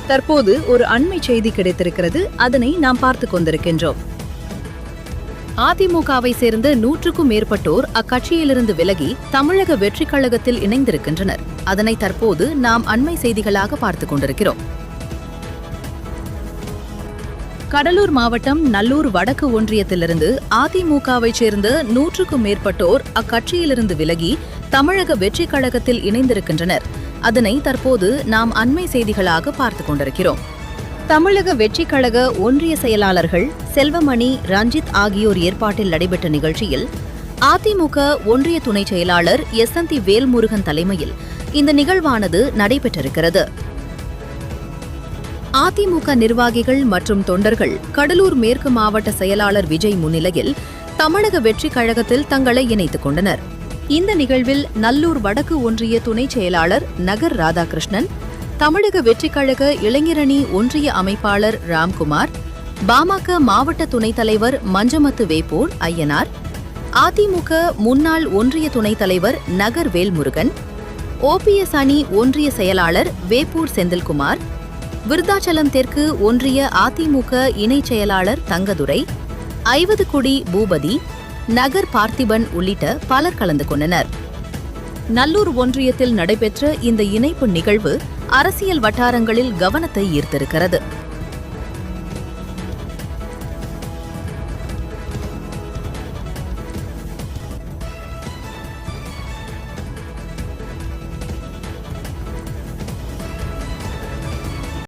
தற்போது ஒரு அண்மை செய்தி கிடைத்திருக்கிறது. அதனை நாம் பார்த்துக் கொண்டிருக்கின்றோம். அதிமுகவை சேர்ந்த 100க்கும் மேற்பட்டோர் அக்கட்சியிலிருந்து விலகி தமிழக வெற்றிக் கழகத்தில் இணைந்திருக்கின்றனர். அதனை தற்போது நாம் அண்மை செய்திகளாக பார்த்துக் கொண்டிருக்கிறோம். கடலூர் மாவட்டம் நல்லூர் வடக்கு ஒன்றியத்திலிருந்து அதிமுகவை சேர்ந்த 100க்கும் மேற்பட்டோர் அக்கட்சியிலிருந்து விலகி தமிழக வெற்றிக் கழகத்தில் இணைந்திருக்கின்றனர். அதனை தற்போது நாம் அண்மை செய்திகளாக பார்த்துக் கொண்டிருக்கிறோம். தமிழக வெற்றிக் கழக ஒன்றிய செயலாளர்கள் செல்வமணி, ரஞ்சித் ஆகியோர் ஏற்பாட்டில் நடைபெற்ற நிகழ்ச்சியில் அதிமுக ஒன்றிய துணைச் செயலாளர் எஸ்என்தி வேல்முருகன் தலைமையில் இந்த நிகழ்வானது நடைபெற்றிருக்கிறது. அதிமுக நிர்வாகிகள் மற்றும் தொண்டர்கள் கடலூர் மேற்கு மாவட்ட செயலாளர் விஜய் முன்னிலையில் தமிழக வெற்றிக் கழகத்தில் தங்களை இணைத்துக் கொண்டனர். இந்த நிகழ்வில் நல்லூர் வடக்கு ஒன்றிய துணைச் செயலாளர் நகர் ராதாகிருஷ்ணன், தமிழக வெற்றிக் கழக இளைஞரணி ஒன்றிய அமைப்பாளர் ராம்குமார், பாமக மாவட்ட துணைத் தலைவர் மஞ்சமத்து வேப்பூர் ஐயனார், அதிமுக முன்னாள் ஒன்றிய துணைத் தலைவர் நகர் வேல்முருகன், ஓபிஎஸ் அணி ஒன்றிய செயலாளர் வேப்பூர் செந்தில்குமார், விருத்தாச்சலம் தெற்கு ஒன்றிய அதிமுக இணைச் செயலாளர் தங்கதுரை, ஐவதுகுடி பூபதி, நகர் பார்த்திபன் உள்ளிட்ட பலர் கலந்து கொண்டனர். நல்லூர் ஒன்றியத்தில் நடைபெற்ற இந்த இணைப்பு நிகழ்வு அரசியல் வட்டாரங்களில் கவனத்தை ஈர்த்திருக்கிறது.